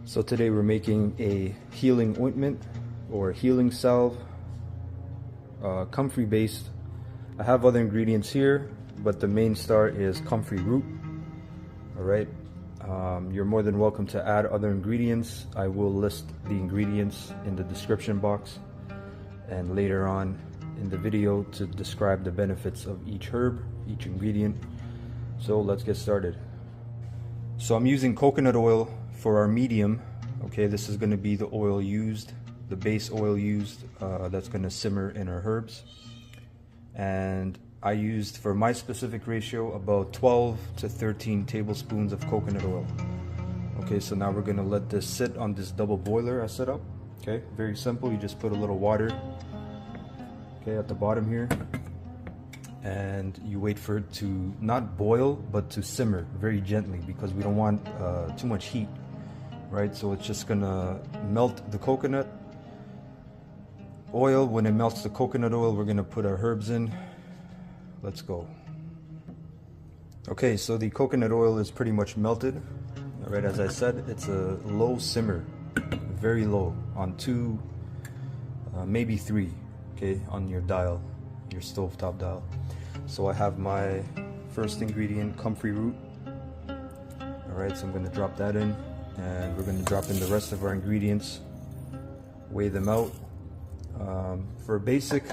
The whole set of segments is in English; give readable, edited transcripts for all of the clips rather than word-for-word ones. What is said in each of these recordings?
So today we're making a healing ointment or healing salve, comfrey based. I have other ingredients here, but the main star is Comfrey Root. All right, you're more than welcome to add other ingredients. I will list the ingredients in the description box and later on in the video to describe the benefits of each herb, each ingredient. So let's get started. So I'm using coconut oil for our medium. Okay, this is going to be the oil used, the base oil used, that's going to simmer in our herbs. And I used, for my specific ratio, about 12 to 13 tablespoons of coconut oil. Okay, so now we're going to let this sit on this double boiler I set up. Okay, very simple. You just put a little water, okay, at the bottom here, and you wait for it to not boil but to simmer very gently, because we don't want too much heat, right? So it's just gonna melt the coconut oil. When it melts the coconut oil, we're gonna put our herbs in. Let's go. Okay, so the coconut oil is pretty much melted. All right, as I said, it's a low simmer, very low, on 2, maybe 3, okay, on your dial, your stovetop dial. So I have my first ingredient, Comfrey Root. All right, so I'm going to drop that in, and we're going to drop in the rest of our ingredients, weigh them out. For a basic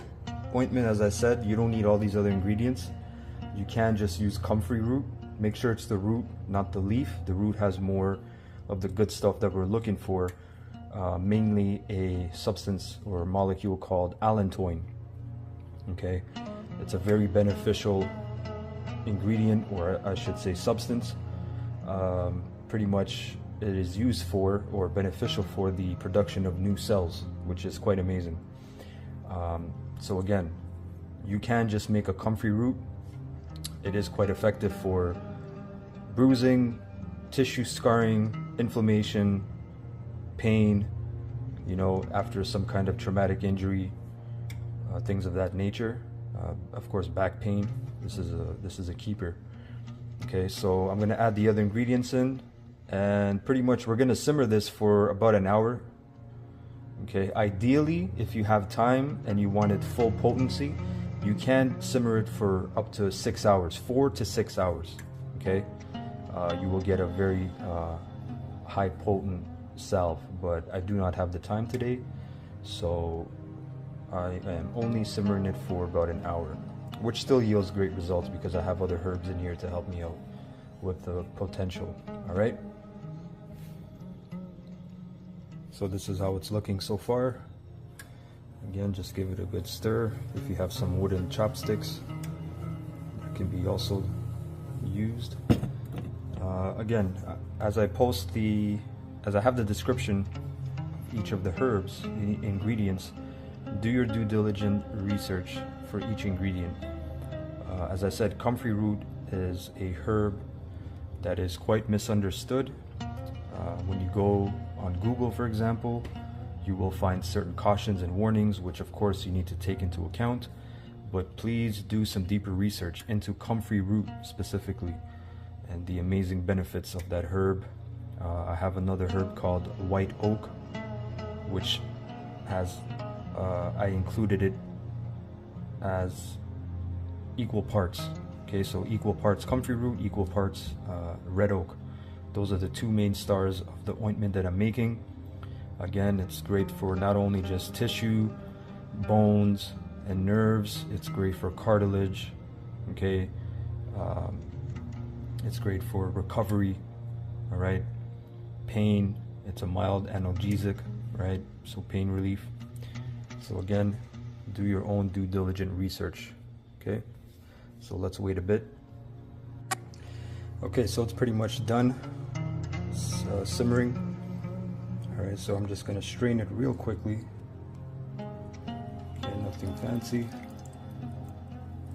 ointment, as I said, you don't need all these other ingredients. You can just use Comfrey Root. Make sure it's the root, not the leaf. The root has more of the good stuff that we're looking for, mainly a substance or a molecule called allantoin. Okay, it's a very beneficial ingredient, or I should say substance. Pretty much it is used for, or beneficial for, the production of new cells, which is quite amazing. So again, you can just make a Comfrey Root. It is quite effective for bruising, tissue scarring, inflammation, pain, you know, after some kind of traumatic injury, things of that nature. Of course, back pain. This is a keeper. Okay, so I'm gonna add the other ingredients in, and pretty much we're gonna simmer this for about an hour. Okay, ideally, if you have time and you want it full potency, you can simmer it for up to 6 hours, 4 to 6 hours. Okay, you will get a very high potent salve, but I do not have the time today, so I am only simmering it for about an hour, which still yields great results because I have other herbs in here to help me out with the potential. All right, so this is how it's looking so far. Again, just give it a good stir. If you have some wooden chopsticks, it can be also used. Again, as I have the description of each of the herbs, the ingredients, do your due diligent research for each ingredient. As I said, Comfrey Root is a herb that is quite misunderstood. When you go on Google, for example, you will find certain cautions and warnings, which of course you need to take into account, but please do some deeper research into Comfrey Root specifically and the amazing benefits of that herb. I have another herb called white oak, which has I included it as equal parts. Okay, so equal parts Comfrey Root, equal parts red oak. Those are the 2 main stars of the ointment that I'm making. Again, it's great for not only just tissue, bones, and nerves. It's great for cartilage. Okay, it's great for recovery. All right, pain. It's a mild analgesic, right? So pain relief. So again, do your own due diligent research. Okay, so let's wait a bit. Okay, so it's pretty much done. It's simmering. All right, so I'm just gonna strain it real quickly. Okay, nothing fancy.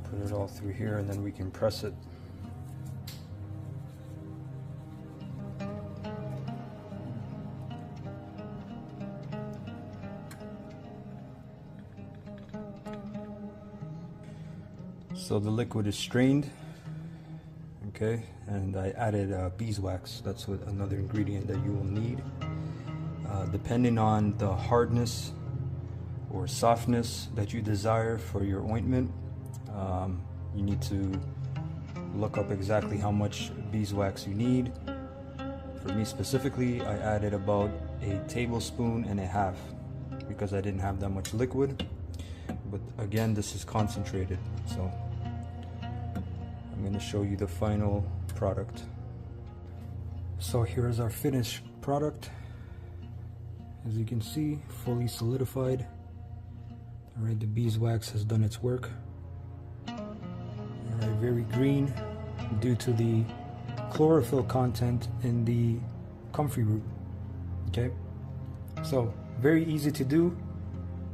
Put it all through here, and then we can press it. So the liquid is strained. Okay, and I added beeswax. That's another ingredient that you will need. Depending on the hardness or softness that you desire for your ointment, you need to look up exactly how much beeswax you need. For me specifically, I added about 1.5 tablespoons because I didn't have that much liquid. But again, this is concentrated, so I'm going to show you the final product. So here's our finished product. As you can see, fully solidified. Alright, the beeswax has done its work. Alright, very green due to the chlorophyll content in the Comfrey Root. Okay, so very easy to do,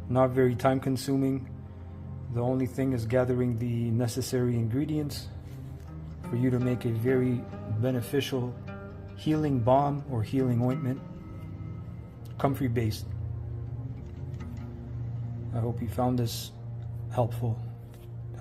not very time consuming. The only thing is gathering the necessary ingredients for you to make a very beneficial healing balm or healing ointment, comfrey based. I hope you found this helpful.